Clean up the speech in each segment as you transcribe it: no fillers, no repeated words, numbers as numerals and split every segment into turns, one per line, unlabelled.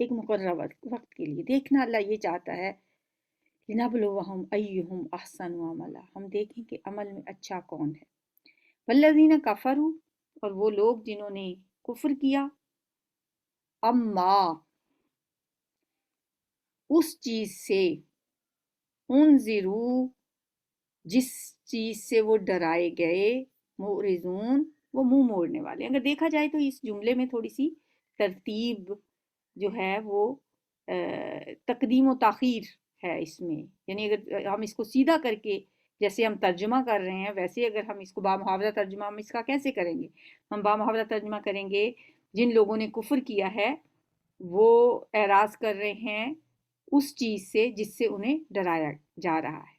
ایک مقررہ وقت کے لیے دیکھنا اللہ یہ چاہتا ہے، لِنَبْلُوَهُمْ أَيُّهُمْ أَحْسَنُ عَمَلًا، ہم دیکھیں کہ عمل میں اچھا کون ہے۔ وَالَّذِينَ كَفَرُوا، اور وہ لوگ جنہوں نے کفر کیا، اما اس چیز سے، انذروا جس چیز سے وہ ڈرائے گئے، معرضون وہ منہ موڑنے والے۔ اگر دیکھا جائے تو اس جملے میں تھوڑی سی ترتیب جو ہے وہ تقدیم و تاخیر ہے اس میں، یعنی اگر ہم اس کو سیدھا کر کے جیسے ہم ترجمہ کر رہے ہیں ویسے اگر ہم اس کو بامحاورہ ترجمہ ہم اس کا کیسے کریں گے؟ ہم بامحاورہ ترجمہ کریں گے جن لوگوں نے کفر کیا ہے وہ اعراض کر رہے ہیں اس چیز سے جس سے انہیں ڈرایا جا رہا ہے۔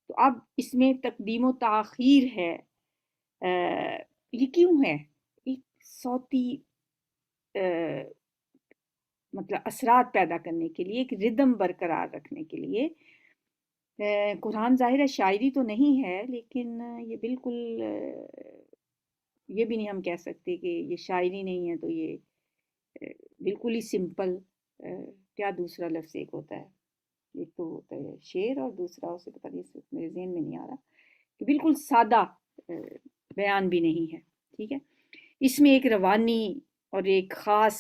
تو اب اس میں تقدیم و تاخیر ہے، یہ کیوں ہے؟ ایک صوتی مطلب اثرات پیدا کرنے کے لیے، ایک ردم برقرار رکھنے کے لیے۔ قرآن ظاہر ہے شاعری تو نہیں ہے، لیکن یہ بالکل یہ بھی نہیں ہم کہہ سکتے کہ یہ شاعری نہیں ہے تو یہ بالکل ہی سمپل، کیا دوسرا لفظ ایک ہوتا ہے، ایک تو ہوتا ہے شعر اور دوسرا اسے پتہ نہیں میرے ذہن میں نہیں آ رہا، کہ بالکل سادہ بیان بھی نہیں ہے، ٹھیک ہے۔ اس میں ایک روانی اور ایک خاص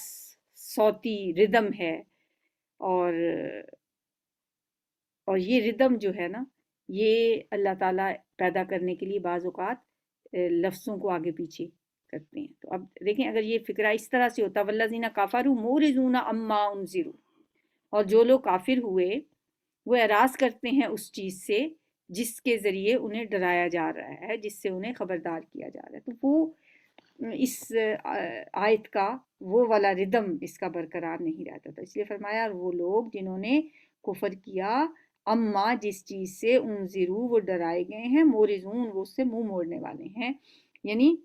صوتی ردم ہے، اور یہ ردم جو ہے نا یہ اللہ تعالیٰ پیدا کرنے کے لیے بعض اوقات لفظوں کو آگے پیچھے کرتے ہیں۔ تو اب دیکھیں اگر یہ فقرہ اس طرح سے ہوتا، والذین کفروا معرضون عما انذروا، اور جو لوگ کافر ہوئے وہ اعراض کرتے ہیں اس چیز سے جس کے ذریعے انہیں ڈرایا جا رہا ہے، جس سے انہیں خبردار کیا جا رہا ہے، تو وہ اس آیت کا وہ والا ردم اس کا برقرار نہیں رہتا تھا، اس لیے فرمایا وہ لوگ جنہوں نے کفر کیا، اما جس چیز سے انذروا وہ ڈرائے گئے ہیں، مورزون وہ اس سے منہ موڑنے والے ہیں، یعنی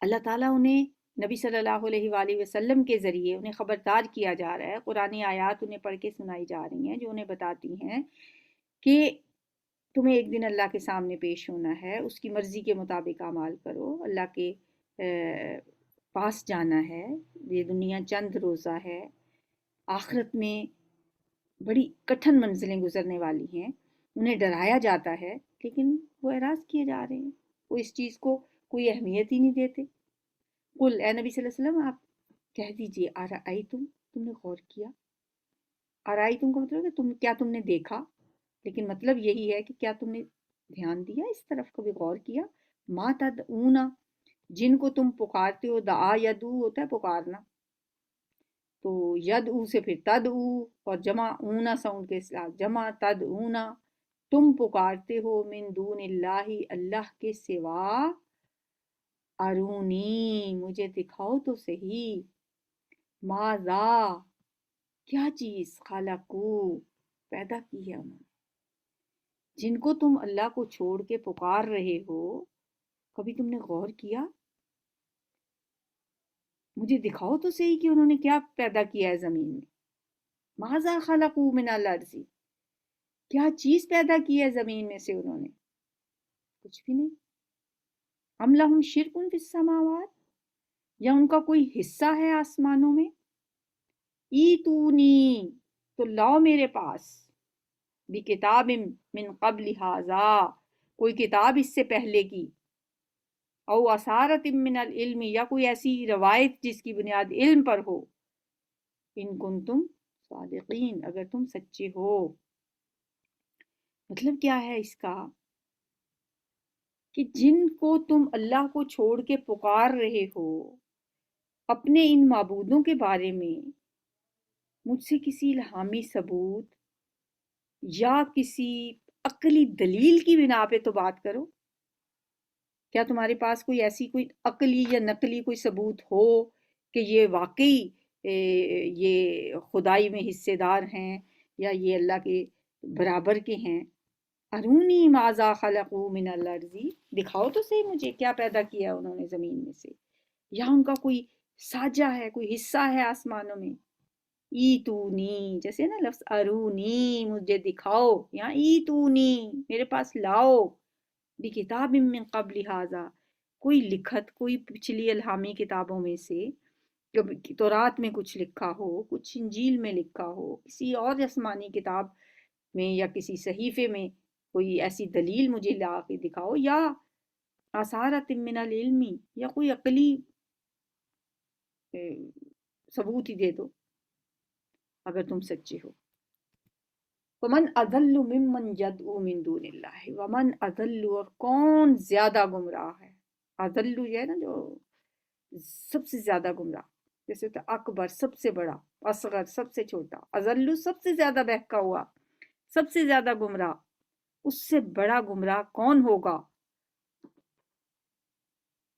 اللہ تعالیٰ انہیں نبی صلی اللہ علیہ وآلہ وسلم کے ذریعے انہیں خبردار کیا جا رہا ہے، قرآنی آیات انہیں پڑھ کے سنائی جا رہی ہیں جو انہیں بتاتی ہیں کہ تمہیں ایک دن اللہ کے سامنے پیش ہونا ہے، اس کی مرضی کے مطابق اعمال کرو، اللہ کے پاس جانا ہے، یہ دنیا چند روزہ ہے، آخرت میں بڑی کٹھن منزلیں گزرنے والی ہیں، انہیں ڈرایا جاتا ہے لیکن وہ اعراض کیے جا رہے ہیں، وہ اس چیز کو کوئی اہمیت ہی نہیں دیتے۔ قل اے نبی صلی اللہ علیہ وسلم آپ کہہ دیجئے ارأیتم تم نے غور کیا، ارأیتم کا مطلب ہے کیا تم نے دیکھا، لیکن مطلب یہی ہے کہ کیا تم نے دھیان دیا اس طرف، کبھی غور کیا، ما تدعون جن کو تم پکارتے ہو، دعا یدعو ہوتا ہے پکارنا، تو یدعو سے پھر تدعو اور جمع اونا ساؤنڈ کے ساتھ جمع تدعونا، تم پکارتے ہو من دون اللہ اللہ کے سوا، ارونی مجھے دکھاؤ تو صحیح، ماذا کیا چیز، خلقو پیدا کی ہے انہوں نے، جن کو تم اللہ کو چھوڑ کے پکار رہے ہو، کبھی تم نے غور کیا، مجھے دکھاؤ تو صحیح کہ انہوں نے کیا پیدا کیا ہے زمین میں، ماذا خلقو من الارض کیا چیز پیدا کی ہے زمین میں سے انہوں نے، کچھ بھی نہیں، ام لہم شرک فی السماوات یا ان کا کوئی حصہ ہے آسمانوں میں، ایتونی تو لاؤ میرے پاس، بکتاب من قبل ھذا کوئی کتاب اس سے پہلے کی، او اثارت من العلم یا کوئی ایسی روایت جس کی بنیاد علم پر ہو، ان کنتم صادقین اگر تم سچے ہو۔ مطلب کیا ہے اس کا کہ جن کو تم اللہ کو چھوڑ کے پکار رہے ہو، اپنے ان معبودوں کے بارے میں مجھ سے کسی الہامی ثبوت یا کسی عقلی دلیل کی بنا پہ تو بات کرو، کیا تمہارے پاس کوئی ایسی کوئی عقلی یا نقلی کوئی ثبوت ہو کہ یہ واقعی یہ خدائی میں حصے دار ہیں یا یہ اللہ کے برابر کے ہیں، ارونی ماذا خلقو من الارض دکھاؤ تو صحیح مجھے کیا پیدا کیا انہوں نے زمین میں سے، یا ان کا کوئی ساجہ ہے، کوئی حصہ ہے آسمانوں میں، ایتونی جیسے نا لفظ ارونی مجھے دکھاؤ، یا ایتونی میرے پاس لاؤ، بکتاب من قبل ھذا کوئی لکھت، کوئی پچھلی الہامی کتابوں میں سے، کہ تورات میں کچھ لکھا ہو، کچھ انجیل میں لکھا ہو، کسی اور آسمانی کتاب میں یا کسی صحیفے میں کوئی ایسی دلیل مجھے لا کے دکھاؤ، یا آثارت من العلم، یا کوئی عقلی ثبوت ہی دے دو اگر تم سچے ہو۔ ومن اضل ممن يدعو من دون اللہ، ومن اضل، اور کون زیادہ گمراہ ہے، اضل یہ ہے نا جو سب سے زیادہ گمراہ، جیسے تو اکبر سب سے بڑا، اصغر سب سے چھوٹا، اضل سب سے زیادہ بہکا ہوا، سب سے زیادہ گمراہ، اس سے بڑا گمراہ کون ہوگا؟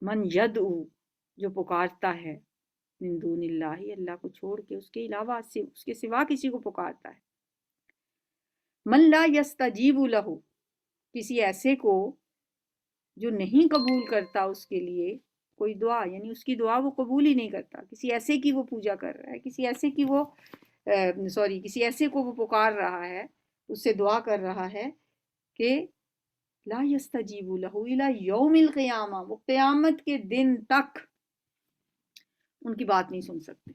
من یدعو، جو پکارتا ہے، من دون اللہ، اللہ کو چھوڑ کے اس کے علاوہ سے اس کے سوا کسی کو پکارتا ہے، من لا یستجیب لہ، کسی ایسے کو جو نہیں قبول کرتا اس کے لیے کوئی دعا، یعنی اس کی دعا وہ قبول ہی نہیں کرتا، کسی ایسے کی وہ پوجا کر رہا ہے، کسی ایسے کی وہ کسی ایسے کو وہ پکار رہا ہے، اس سے دعا کر رہا ہے کہ لا یستجیب لہ الی یوم القیامہ، وہ قیامت کے دن تک ان کی بات نہیں سن سکتے،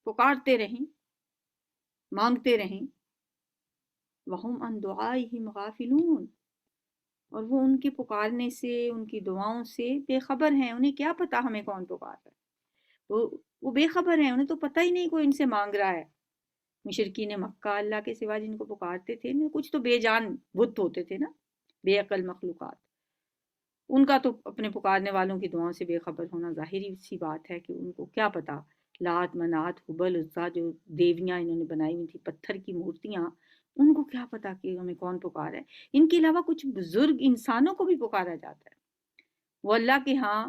پکارتے رہیں، مانگتے رہیں، وہم عن دعائہم غافلون، اور وہ ان کے پکارنے سے، ان کی دعاؤں سے بے خبر ہیں، انہیں کیا پتا ہمیں کون پکار رہا ہے، وہ بے خبر ہیں، انہیں تو پتہ ہی نہیں کوئی ان سے مانگ رہا ہے۔ مشرکین مکہ اللہ کے سوا جن کو پکارتے تھے، کچھ تو بے جان بت ہوتے تھے نا، بے عقل مخلوقات، ان کا تو اپنے پکارنے والوں کی دعاؤں سے بے خبر ہونا ظاہری سی بات ہے کہ ان کو کیا پتا لات منات حبل عزا جو دیویاں انہوں نے بنائی ہوئی تھی، پتھر کی مورتیاں، ان کو کیا پتا کہ ہمیں کون پکار ہے۔ ان کے علاوہ کچھ بزرگ انسانوں کو بھی پکارا جاتا ہے، وہ اللہ کے ہاں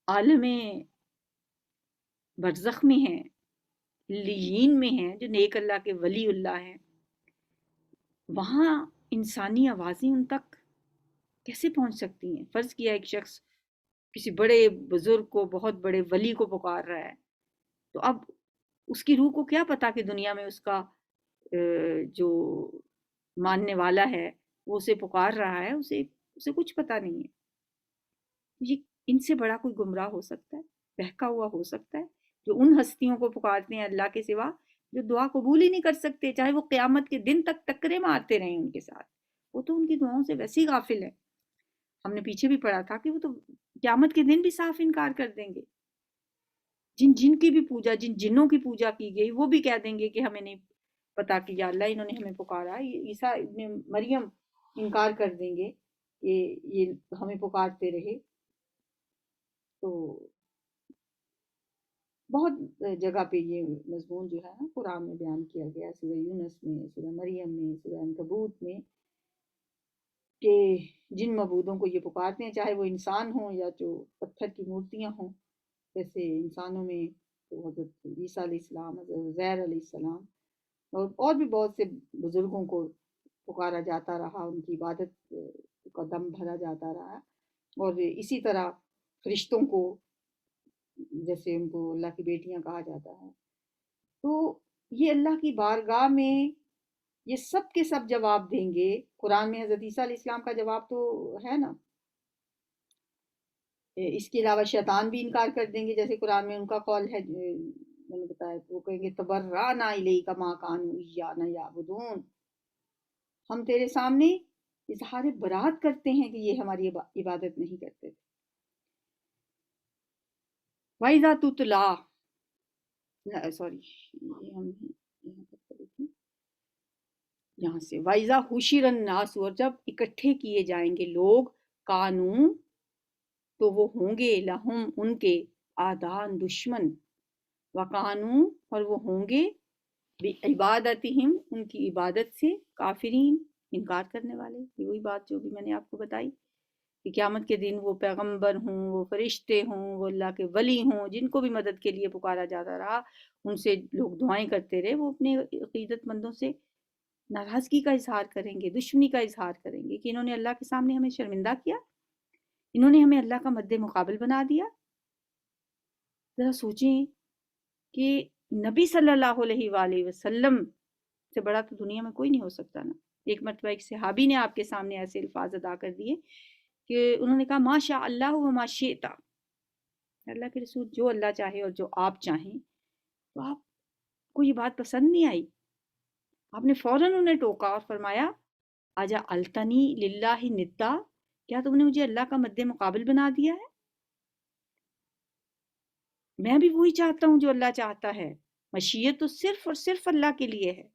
عالم برزخ میں ہیں، لیین میں ہیں، جو نیک اللہ کے ولی اللہ ہیں، وہاں انسانی آوازیں ان تک کیسے پہنچ سکتی ہیں؟ فرض کیا ایک شخص کسی بڑے بزرگ کو، بہت بڑے ولی کو پکار رہا ہے، تو اب اس کی روح کو کیا پتا کہ دنیا میں اس کا جو ماننے والا ہے وہ اسے پکار رہا ہے، اسے کچھ پتا نہیں ہے۔ یہ ان سے بڑا کوئی گمراہ ہو سکتا ہے، بہکا ہوا ہو سکتا ہے، جو ان ہستیوں کو پکارتے ہیں اللہ کے سوا، جو دعا قبول ہی نہیں کر سکتے، چاہے وہ قیامت کے دن تک ٹکرے مارتے رہیں ان کے ساتھ، وہ تو ان کی دعاؤں سے ویسے ہی غافل ہے۔ ہم نے پیچھے بھی پڑھا تھا کہ وہ تو قیامت کے دن بھی صاف انکار کر دیں گے، جن کی بھی پوجا، جن جنوں کی پوجا کی گئی، وہ بھی کہہ دیں گے کہ ہمیں نہیں پتا کہ یا اللہ انہوں نے ہمیں پکارا۔ عیسیٰ ابن مریم انکار کر دیں گے کہ یہ ہمیں پکارتے رہے۔ تو بہت جگہ پہ یہ مضمون جو ہے نا قرآن میں بیان کیا گیا، سورہ یونس میں، سورہ مریم میں، سورہ عنکبوت میں، کہ جن معبودوں کو یہ پکارتے ہیں، چاہے وہ انسان ہوں یا جو پتھر کی مورتیاں ہوں، جیسے انسانوں میں تو حضرت عیسیٰ علیہ السلام، حضرت عزیر علیہ السلام، اور بھی بہت سے بزرگوں کو پکارا جاتا رہا، ان کی عبادت کا دم بھرا جاتا رہا، اور اسی طرح فرشتوں کو، جیسے ان کو اللہ کی بیٹیاں کہا جاتا ہے، تو یہ اللہ کی بارگاہ میں یہ سب کے سب جواب دیں گے۔ قرآن میں حضرت عیسیٰ علیہ السلام کا جواب تو ہے نا، اس کے علاوہ شیطان بھی انکار کر دیں گے، جیسے قرآن میں ان کا قول ہے، میں نے بتایا، وہ کہیں گے تبرأنا الیک ما کانوا ایانا یعبدون، ہم تیرے سامنے اظہار برات کرتے ہیں کہ یہ ہماری عبادت نہیں کرتے تھے۔ وَإِذَا تُتْلَىٰ، سوری یہ ہم یہاں پر پڑھی تھی، یہاں سے وَإِذَا حُشِرَ النَّاسُ، اور جب اکٹھے کیے جائیں گے لوگ، کانو، تو وہ ہوں گے، لہم، ان کے، آدان، دشمن، وکانو، اور وہ ہوں گے، بعبادتہم، ان کی عبادت سے، کافرین، انکار کرنے والے۔ یہ وہی بات جو بھی میں نے آپ کو بتائی کہ قیامت کے دن وہ پیغمبر ہوں، وہ فرشتے ہوں، وہ اللہ کے ولی ہوں، جن کو بھی مدد کے لیے پکارا جاتا رہا، ان سے لوگ دعائیں کرتے رہے، وہ اپنے عقیدت مندوں سے ناراضگی کا اظہار کریں گے، دشمنی کا اظہار کریں گے کہ انہوں نے اللہ کے سامنے ہمیں شرمندہ کیا، انہوں نے ہمیں اللہ کا مد مقابل بنا دیا۔ ذرا سوچیں کہ نبی صلی اللہ علیہ وآلہ وسلم سے بڑا تو دنیا میں کوئی نہیں ہو سکتا نا۔ ایک مرتبہ ایک صحابی نے آپ کے سامنے ایسے الفاظ ادا کر دیے کہ انہوں نے کہا ما شاء اللہ و ما شئت، اللہ کے رسول جو اللہ چاہے اور جو آپ چاہیں، تو آپ کو یہ بات پسند نہیں آئی، آپ نے فوراً انہیں ٹوکا اور فرمایا آجا التنی للہ ندا، کیا تم نے مجھے اللہ کا مد مقابل بنا دیا ہے؟ میں بھی وہی چاہتا ہوں جو اللہ چاہتا ہے، مشیت تو صرف اور صرف اللہ کے لیے ہے۔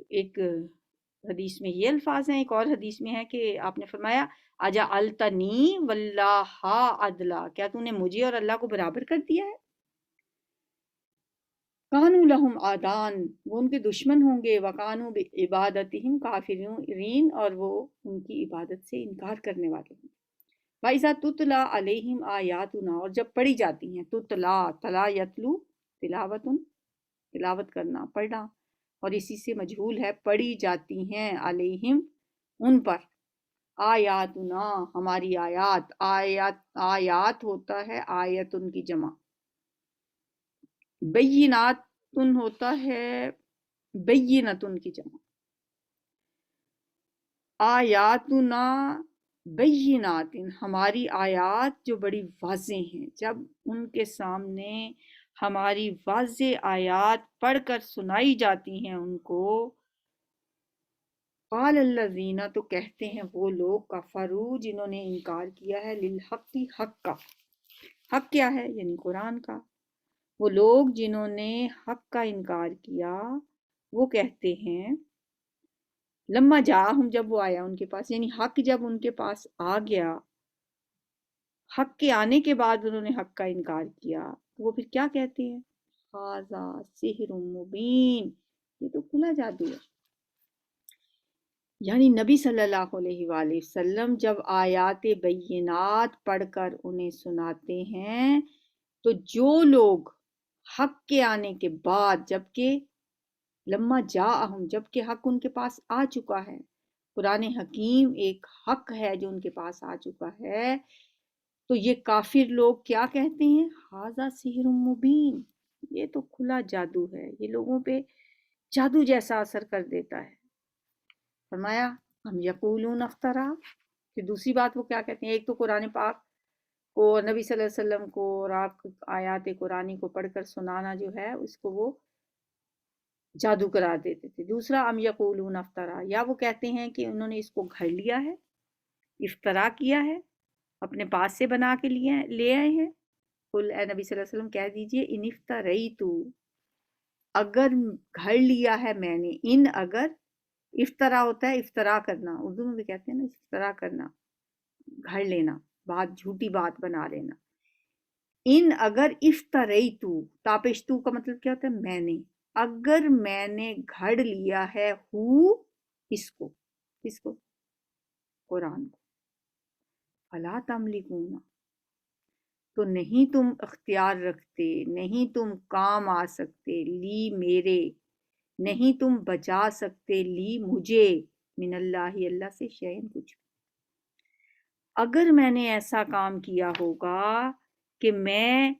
ایک حدیث میں یہ الفاظ ہیں، ایک اور حدیث میں ہے کہ آپ نے فرمایا آجا التنی واللہ عدلا، کیا تو نے مجھے اور اللہ کو برابر کر دیا ہے؟ کانو لہم آدان، وہ ان کے دشمن ہوں گے، وکانو بعبادتہم کافرین، اور وہ ان کی عبادت سے انکار کرنے والے ہیں۔ وَإِذَا تُتْلَى عَلَيْهِمْ آیاتنا، اور جب پڑھی جاتی ہیں، تتلا تلا یتلو تلاوتن، تلاوت کرنا، پڑھنا، اور اسی سے مجہول ہے پڑھی جاتی ہیں، علیہم ان پر، آیاتنا ہماری آیات، آیات ہوتا ہے آیتن کی جمع، بیناتن ہوتا ہے بینتن کی جمع، آیاتنا بینات ہماری آیات جو بڑی واضح ہیں، جب ان کے سامنے ہماری واضح آیات پڑھ کر سنائی جاتی ہیں ان کو، قال الذین، تو کہتے ہیں وہ لوگ، کفروا جنہوں نے انکار کیا ہے، للحق حق کا، حق کیا ہے یعنی قرآن کا، وہ لوگ جنہوں نے حق کا انکار کیا وہ کہتے ہیں، لما جاءہم جب وہ آیا ان کے پاس، یعنی حق جب ان کے پاس آ گیا، حق کے آنے کے بعد انہوں نے حق کا انکار کیا، وہ پھر کیا کہتے ہیں، ھذا سحر مبین، یہ تو کھلا جادو ہے۔ یعنی نبی صلی اللہ علیہ وآلہ وسلم جب آیات بینات پڑھ کر انہیں سناتے ہیں، تو جو لوگ حق کے آنے کے بعد، جبکہ لما جاءہم جبکہ حق ان کے پاس آ چکا ہے، قرآن حکیم ایک حق ہے جو ان کے پاس آ چکا ہے، تو یہ کافر لوگ کیا کہتے ہیں، ھذا سحر مبین، یہ تو کھلا جادو ہے، یہ لوگوں پہ جادو جیسا اثر کر دیتا ہے۔ فرمایا ہم یقولون افترا، پھر دوسری بات وہ کیا کہتے ہیں، ایک تو قرآن پاک کو، نبی صلی اللہ علیہ وسلم کو اور آپ آیات قرآنی کو پڑھ کر سنانا جو ہے اس کو وہ جادو قرار دیتے تھے۔ دوسرا ام یقولون افترا، یا وہ کہتے ہیں کہ انہوں نے اس کو گھڑ لیا ہے، افترا کیا ہے، اپنے پاس سے بنا کے لے آئے ہیں۔ قل اے نبی صلی اللہ علیہ وسلم کہہ دیجئے ان افتریتو، اگر گھڑ لیا ہے میں نے، ان اگر، افطرا ہوتا ہے افطرا کرنا، اردو میں بھی کہتے ہیں نا افطرا کرنا، گھڑ لینا، بات جھوٹی بات بنا لینا۔ ان اگر افطریتو، تاپشتو کا مطلب کیا ہوتا ہے، میں نے، اگر میں نے گھڑ لیا ہے اس کو قرآن کو، فلا تملکون، تو نہیں تم اختیار رکھتے، نہیں تم کام آ سکتے، لی میرے، نہیں تم بچا سکتے، لی مجھے، من اللہ اللہ سے، شیئن کچھ۔ اگر میں نے ایسا کام کیا ہوگا کہ میں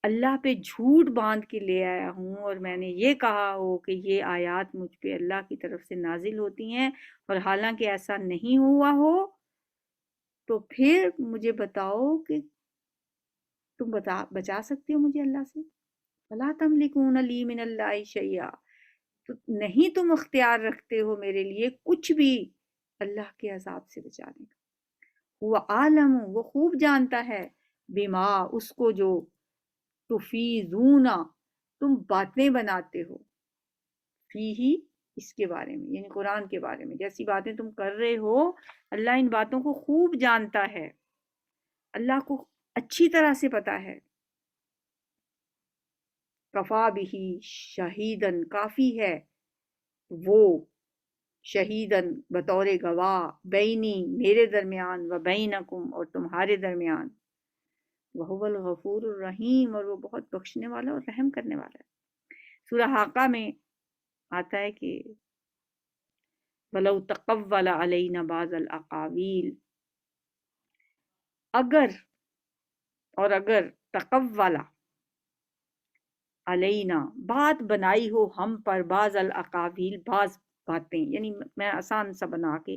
اللہ پہ جھوٹ باندھ کے لے آیا ہوں اور میں نے یہ کہا ہو کہ یہ آیات مجھ پہ اللہ کی طرف سے نازل ہوتی ہیں اور حالانکہ ایسا نہیں ہوا ہو، تو پھر مجھے بتاؤ کہ تم بچا سکتے ہو مجھے اللہ سے۔ فلا تملکون لی من اللہ شیئا، تو نہیں تم اختیار رکھتے ہو میرے لیے کچھ بھی اللہ کے عذاب سے بچانے کا۔ وہ عالم، وہ خوب جانتا ہے، بما، اس کو جو، تفیضون، تم باتیں بناتے ہو، فی ہی، اس کے بارے میں، یعنی قرآن کے بارے میں، جیسی باتیں تم کر رہے ہو، اللہ ان باتوں کو خوب جانتا ہے، اللہ کو اچھی طرح سے پتا ہے۔ کفا بھی شہیدن، کافی ہے وہ، شہیدن بطور گواہ، بینی میرے درمیان، و بینکم اور تمہارے درمیان، وہو الغفور الرحیم اور وہ بہت بخشنے والا اور رحم کرنے والا ہے۔ سورہ حاقہ میں آتا ہے کہ وَلَوْ تَقَوَّلَ عَلَيْنَا بَعْضَ الْأَقَاوِيلِ، اگر تقول علینا، بات بنائی ہو ہم پر، بعض الاقاویل، بعض باتیں، یعنی میں آسان سا بنا کے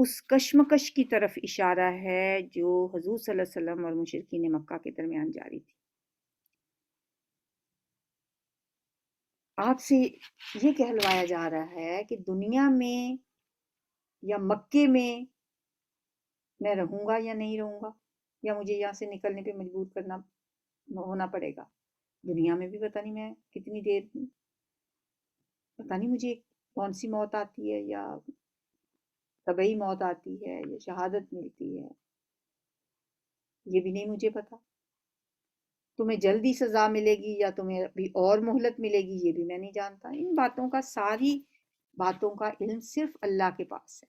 اس کشمکش کی طرف اشارہ ہے جو حضور صلی اللہ علیہ وسلم اور مشرکین مکہ کے درمیان جاری تھی۔ آپ سے یہ کہلوایا جا رہا ہے کہ دنیا میں یا مکے میں رہوں گا یا نہیں رہوں گا، یا مجھے یہاں سے نکلنے پہ مجبور ہونا پڑے گا۔ دنیا میں بھی پتہ نہیں میں کتنی دیر ہوں، پتہ نہیں مجھے کون سی موت آتی ہے، یا طبعی موت آتی ہے یا شہادت ملتی ہے، یہ بھی نہیں مجھے پتا۔ تمہیں جلدی سزا ملے گی یا تمہیں ابھی اور مہلت ملے گی، یہ بھی میں نہیں جانتا۔ ان باتوں کا، ساری باتوں کا علم صرف اللہ کے پاس ہے،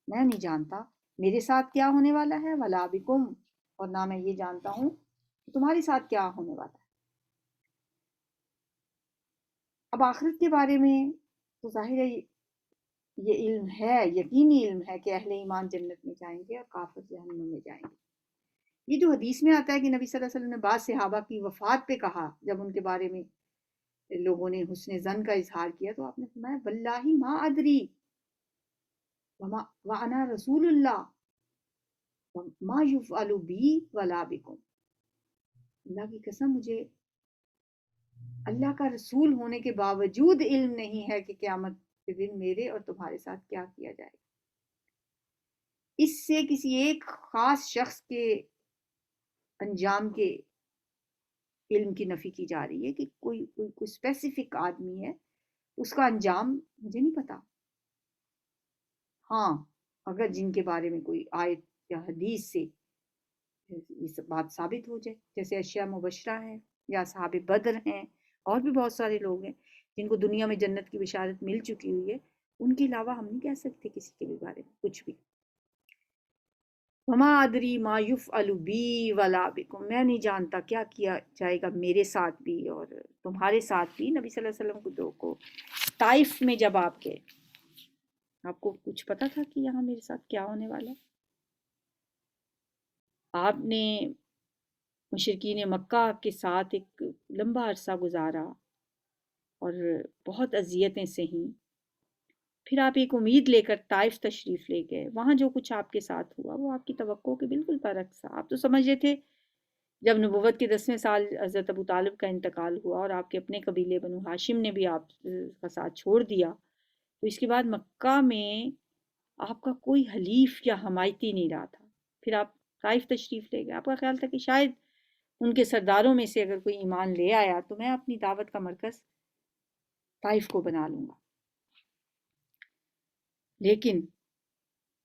میں نہیں جانتا میرے ساتھ کیا ہونے والا ہے، ولا بکم، اور نہ میں یہ جانتا ہوں کہ تمہارے ساتھ کیا ہونے والا ہے۔ اب آخرت کے بارے میں تو ظاہر ہے یہ علم ہے، یقینی علم ہے کہ اہل ایمان جنت میں جائیں گے اور کافر جہنم میں جائیں گے۔ یہ جو حدیث میں آتا ہے کہ نبی صلی اللہ علیہ وسلم نے بعض صحابہ کی وفات پہ کہا، جب ان کے بارے میں لوگوں نے حسن ظن کا اظہار کیا، تو آپ نے فرمایا واللہ ما ادری وانا رسول اللہ ما یفعل بی ولا بکم، اللہ کی قسم مجھے اللہ کا رسول ہونے کے باوجود علم نہیں ہے کہ قیامت کے دن میرے اور تمہارے ساتھ کیا کیا جائے گا۔ اس سے کسی ایک خاص شخص کے انجام کے علم کی نفی کی جا رہی ہے کہ کوئی اسپیسیفک آدمی ہے، اس کا انجام مجھے نہیں پتا۔ ہاں، اگر جن کے بارے میں کوئی آیت یا حدیث سے یہ بات ثابت ہو جائے، جیسے اشیاء مبشرہ ہیں یا صحاب بدر ہیں، اور بھی بہت سارے لوگ ہیں جن کو دنیا میں جنت کی بشارت مل چکی ہوئی ہے، ان کے علاوہ ہم نہیں کہہ سکتے کسی کے بھی بارے میں کچھ بھی۔ وما ادری ما یفعل بی ولا بکم، میں نہیں جانتا کیا کیا جائے گا میرے ساتھ بھی اور تمہارے ساتھ بھی۔ نبی صلی اللہ علیہ وسلم کو طائف میں جب آپ گئے، آپ کو کچھ پتا تھا کہ یہاں میرے ساتھ کیا ہونے والا ہے؟ آپ نے مشرکین مکہ کے ساتھ ایک لمبا عرصہ گزارا اور بہت اذیتیں سہیں، پھر آپ ایک امید لے کر طائف تشریف لے گئے۔ وہاں جو کچھ آپ کے ساتھ ہوا وہ آپ کی توقع کے بالکل برعکس تھا۔ آپ تو سمجھ رہے تھے جب نبوت کے 10ویں سال حضرت ابو طالب کا انتقال ہوا اور آپ کے اپنے قبیلے بنو ہاشم نے بھی آپ کا ساتھ چھوڑ دیا، تو اس کے بعد مکہ میں آپ کا کوئی حلیف یا حمایتی نہیں رہا تھا۔ پھر آپ طائف تشریف لے گئے، آپ کا خیال تھا کہ شاید ان کے سرداروں میں سے اگر کوئی ایمان لے آیا تو میں اپنی دعوت کا مرکز طائف کو بنا لوں گا۔ لیکن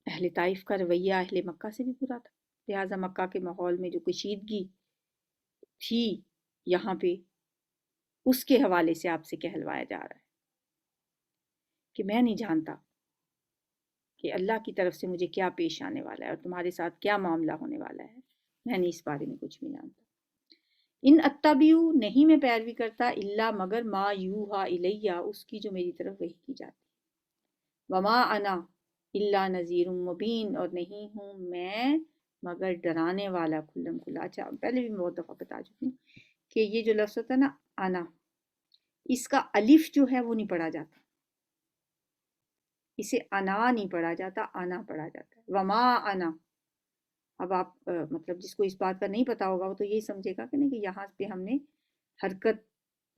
اہل طائف کا رویہ اہل مکہ سے بھی برا تھا، لہٰذا مکہ کے ماحول میں جو کشیدگی تھی یہاں پہ، اس کے حوالے سے آپ سے کہلوایا جا رہا ہے کہ میں نہیں جانتا کہ اللہ کی طرف سے مجھے کیا پیش آنے والا ہے اور تمہارے ساتھ کیا معاملہ ہونے والا ہے، میں نہیں اس بارے میں کچھ بھی جانتا۔ ان اتبعو، نہیں میں پیروی کرتا، الا مگر ما یوحا الیہ، اس کی جو میری طرف وحی کی جاتی، وما انا الا نذیر مبین، اور نہیں ہوں میں مگر ڈرانے والا کھلم کھلا۔ اچھا، پہلے بھی بہت دفعہ بتا چکی ہوں کہ یہ جو لفظ ہوتا ہے نا انا، اس کا الف جو ہے وہ نہیں پڑھا جاتا، اسے انا نہیں پڑھا جاتا، انا پڑھا جاتا ہے، وما انا۔ اب آپ مطلب جس کو اس بات کا نہیں پتا ہوگا وہ تو یہی سمجھے گا کہ نہیں کہ یہاں پہ ہم نے حرکت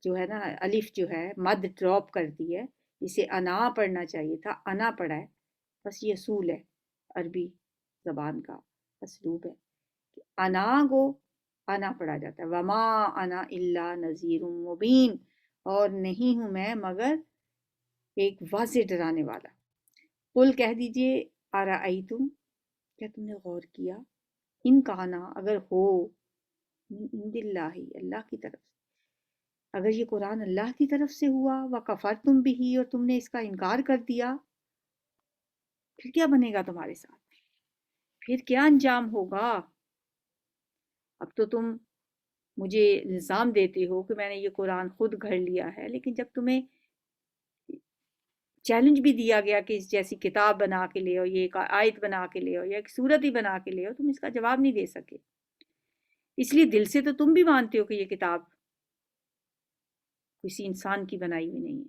جو ہے نا، الف جو ہے مد ڈراپ کر دی ہے، اسے انا پڑھنا چاہیے تھا، انا پڑھا ہے۔ بس یہ اصول ہے، عربی زبان کا اسلوب ہے کہ انا کو انا پڑھا جاتا ہے، وما انا الا نذیر مبین، اور نہیں ہوں میں مگر ایک واضح ڈرانے والا۔ قل کہہ دیجئے ارأیتم، کیا تم نے غور کیا، ان کانا، اگر ہو، من عند اللہ، اللہ کی طرف سے، اگر یہ قرآن اللہ کی طرف سے ہوا، وکفرتم بہ، اور تم نے اس کا انکار کر دیا، پھر کیا بنے گا تمہارے ساتھ، پھر کیا انجام ہوگا؟ اب تو تم مجھے الزام دیتے ہو کہ میں نے یہ قرآن خود گھڑ لیا ہے، لیکن جب تمہیں چیلنج بھی دیا گیا کہ اس جیسی کتاب بنا کے لے آؤ، یہ ایک آیت بنا کے لے آؤ یا ایک سورت ہی بنا کے لے آؤ، تم اس کا جواب نہیں دے سکے۔ اس لیے دل سے تو تم بھی مانتے ہو کہ یہ کتاب کسی انسان کی بنائی ہوئی نہیں ہے،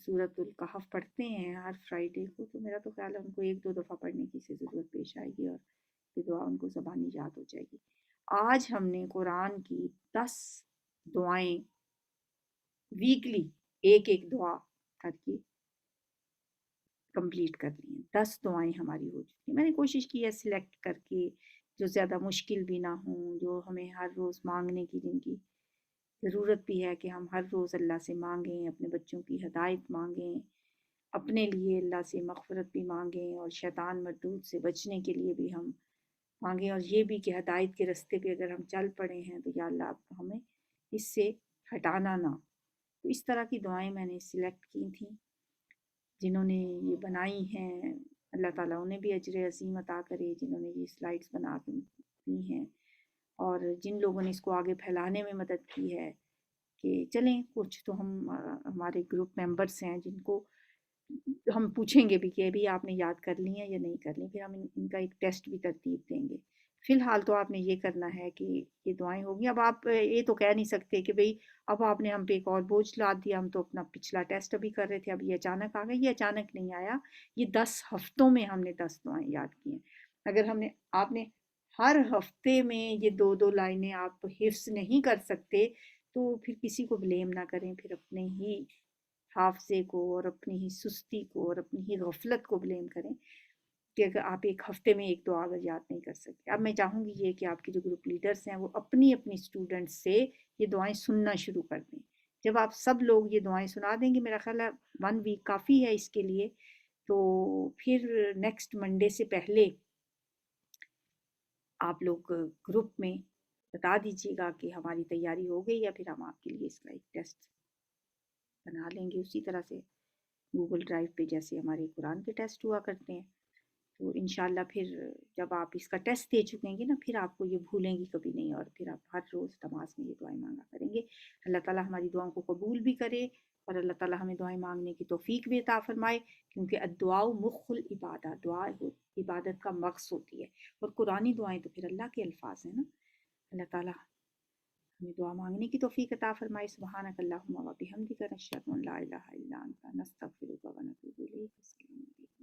سورۃ الکہف پڑھتے ہیں ہر فرائیڈے کو، تو میرا تو خیال ہے ان کو ایک دو دفعہ پڑھنے کی سے ضرورت پیش آئے گی اور یہ دعا ان کو زبانی یاد ہو جائے گی۔ آج ہم نے قرآن کی 10 دعائیں ویکلی ایک ایک دعا کر کے کمپلیٹ کر لی ہیں۔ 10 دعائیں ہماری ہو چکی ہیں۔ میں نے کوشش کی ہے سلیکٹ کر کے جو زیادہ مشکل بھی نہ ہوں، جو ہمیں ہر روز مانگنے کی، جن کی ضرورت بھی ہے کہ ہم ہر روز اللہ سے مانگیں، اپنے بچوں کی ہدایت مانگیں، اپنے لیے اللہ سے مغفرت بھی مانگیں، اور شیطان مردود سے بچنے کے لیے بھی ہم مانگیں، اور یہ بھی کہ ہدایت کے راستے پہ اگر ہم چل پڑے ہیں تو یا اللہ آپ ہمیں اس سے ہٹانا نہ۔ تو اس طرح کی دعائیں میں نے سلیکٹ کی تھیں۔ جنہوں نے یہ بنائی ہیں اللہ تعالیٰ انہیں بھی اجر عظیم عطا کرے، جنہوں نے یہ سلائڈز بنا کے دی ہیں، اور جن لوگوں نے اس کو آگے پھیلانے میں مدد کی ہے، کہ چلیں کچھ تو ہمارے گروپ ممبرس ہیں جن کو ہم پوچھیں گے بھی کہ ابھی آپ نے یاد کر لی ہیں یا نہیں کر لی، پھر ہم ان کا ایک ٹیسٹ بھی ترتیب دیں گے۔ فی الحال تو آپ نے یہ کرنا ہے کہ یہ دعائیں ہوگی۔ اب آپ یہ تو کہہ نہیں سکتے کہ بھئی اب آپ نے ہم پہ ایک اور بوجھ لاد دیا، ہم تو اپنا پچھلا ٹیسٹ ابھی کر رہے تھے، اب یہ اچانک آ گیا۔ یہ اچانک نہیں آیا، یہ 10 ہفتوں میں ہم نے 10 دعائیں یاد کی ہیں۔ اگر آپ نے ہر ہفتے میں یہ 2 لائنیں آپ حفظ نہیں کر سکتے تو پھر کسی کو بلیم نہ کریں، پھر اپنے ہی حافظے کو اور اپنی ہی سستی کو اور اپنی ہی غفلت کو بلیم کریں کہ اگر آپ ایک ہفتے میں ایک دعا اگر یاد نہیں کر سکتے۔ اب میں چاہوں گی یہ کہ آپ کے جو گروپ لیڈرز ہیں وہ اپنی اسٹوڈنٹس سے یہ دعائیں سننا شروع کر دیں۔ جب آپ سب لوگ یہ دعائیں سنا دیں گے، میرا خیال ہے 1 ویک کافی ہے اس کے لیے، تو پھر نیکسٹ منڈے سے پہلے آپ لوگ گروپ میں بتا دیجیے گا کہ ہماری تیاری ہو گئی، یا پھر ہم آپ کے لیے اس کا ایک ٹیسٹ بنا لیں گے اسی طرح سے گوگل ڈرائیو پہ جیسے ہمارے قرآن کے ٹیسٹ ہوا کرتے ہیں۔ تو انشاءاللہ پھر جب آپ اس کا ٹیسٹ دے چکیں گے نا، پھر آپ کو یہ بھولیں گی کبھی نہیں، اور پھر آپ ہر روز نماز میں یہ دعائیں مانگا کریں گے۔ اللہ تعالیٰ ہماری دعاؤں کو قبول بھی کرے، اور اللہ تعالیٰ ہمیں دعائیں مانگنے کی توفیق بھی عطا فرمائے، کیونکہ الدعاء مخ العبادہ، دعا عبادت کا مغز ہوتی ہے، اور قرآنی دعائیں تو پھر اللہ کے الفاظ ہیں نا۔ اللہ تعالیٰ ہمیں دعا مانگنے کی توفیق عطا فرمائے۔ سبحانک اللہم و بحمدک، نشہد ان لا الہ الا انت، نستغفرک و نتوب الیک۔ السلام علیکم۔